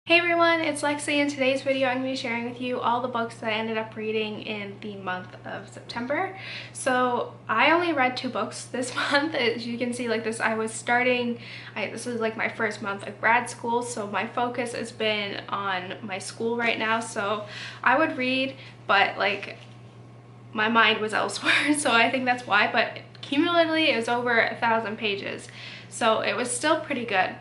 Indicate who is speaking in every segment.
Speaker 1: Hey everyone, it's Lexi. In today's video I'm going to be sharing with you all the books that I ended up reading in the month of September. So I only read 2 books this month. As you can see, this was like my first month of grad school, so my focus has been on my school right now. So I would read, but my mind was elsewhere, so I think that's why. But cumulatively it was over 1,000 pages, so it was still pretty good.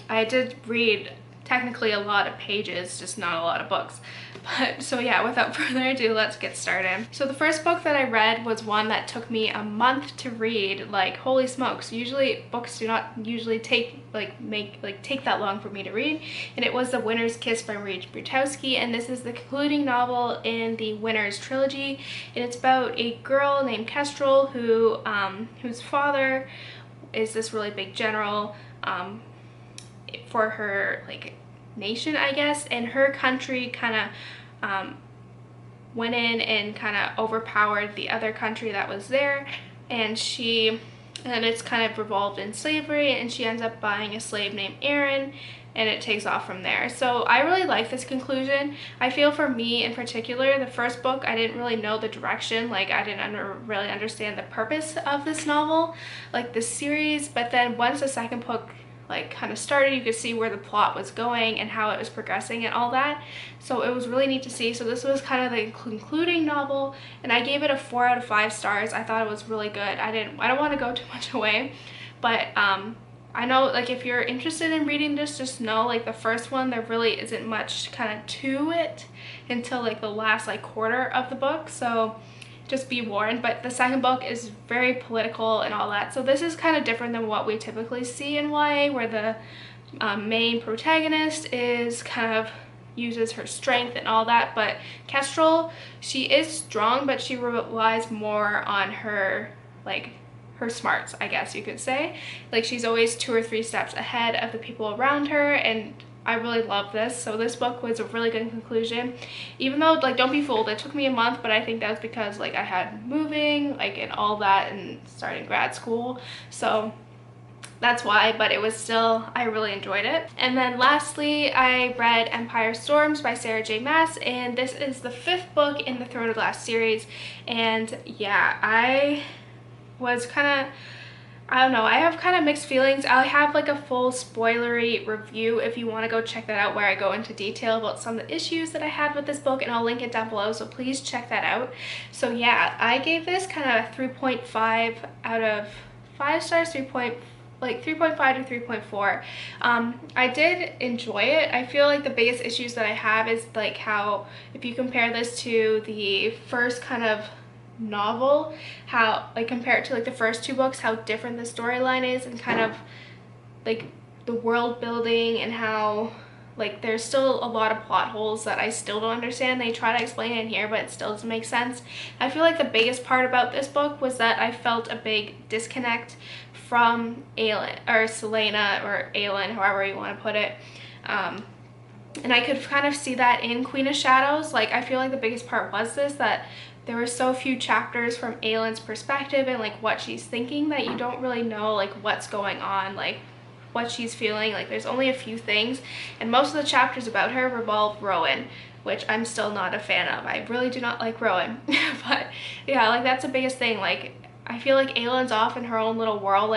Speaker 1: I did read technically a lot of pages, just not a lot of books. But so yeah, without further ado, let's get started. So the first book that I read was one that took me a month to read. Like, holy smokes, usually books do not usually take that long for me to read, and it was The Winter's Kiss by Rutkoski, and this is the concluding novel in the Winter's trilogy, and it's about a girl named Kestrel who whose father is this really big general for her nation, I guess, and her country kind of went in and kind of overpowered the other country that was there, and it's kind of revolved in slavery, and she ends up buying a slave named Aaron, and it takes off from there. So I really like this conclusion. I feel for me in particular, the first book, I didn't really know the direction, I didn't really understand the purpose of this novel, this series, but then once the second book kind of started, you could see where the plot was going and how it was progressing and all that. So it was really neat to see. So this was kind of the concluding novel, and I gave it a 4 out of 5 stars. I thought it was really good. I don't want to go too much away, but I know if you're interested in reading this, just know the first one, there really isn't much kind of to it until the last quarter of the book, so just be warned. But the second book is very political and all that, so this is kind of different than what we typically see in YA, where the main protagonist is kind of uses her strength and all that. But Kestrel, she is strong, but she relies more on her her smarts, I guess you could say. She's always 2 or 3 steps ahead of the people around her, and I really love this. So this book was a really good conclusion, even though don't be fooled, it took me a month, but I think that was because I had moving and all that and starting grad school, so that's why. But it was still, I really enjoyed it. And then lastly, I read Empire Storms by Sarah J. Maas, and this is the 5th book in the Throne of Glass series. And yeah, I was kind of, I don't know, I have kind of mixed feelings. I'll have a full spoilery review if you want to go check that out, where I go into detail about some of the issues that I had with this book, and I'll link it down below, so please check that out. So yeah, I gave this kind of a 3.5 out of 5 stars, 3.5 to 3.4. I did enjoy it. I feel the biggest issues that I have is how, if you compare this to the first kind of novel, how compare it to the first 2 books, how different the storyline is, and kind of the world building, and how there's still a lot of plot holes that I still don't understand. They try to explain it in here, but it still doesn't make sense. I feel the biggest part about this book was that I felt a big disconnect from Aelin, or Selena, or Aelin, however you want to put it. And I could kind of see that in Queen of Shadows. I feel the biggest part was that there were so few chapters from Aelin's perspective and what she's thinking, that you don't really know what's going on, what she's feeling. There's only a few things, and most of the chapters about her revolve Rowan, which I'm still not a fan of. I really do not like Rowan. But yeah, that's the biggest thing. I feel Aelin's off in her own little world,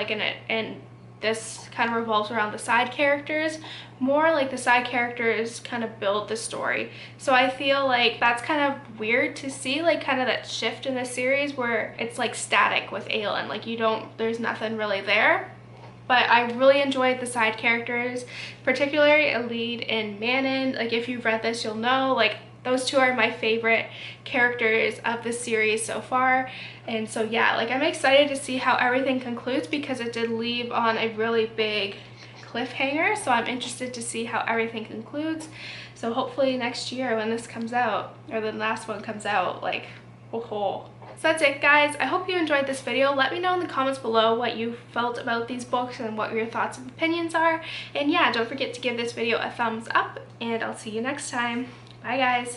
Speaker 1: and this kind of revolves around the side characters more. The side characters kind of build the story, so I feel that's kind of weird to see, kind of that shift in the series where it's static with Aelin. There's nothing really there. But I really enjoyed the side characters, particularly a lead in Manon. If you've read this, you'll know those 2 are my favorite characters of the series so far. And so yeah, I'm excited to see how everything concludes, because it did leave on a really big cliffhanger, so I'm interested to see how everything concludes. So hopefully next year when this comes out, or the last one comes out, oh. So that's it, guys. I hope you enjoyed this video. Let me know in the comments below what you felt about these books and what your thoughts and opinions are. And yeah, don't forget to give this video a thumbs up, and I'll see you next time. Bye, guys.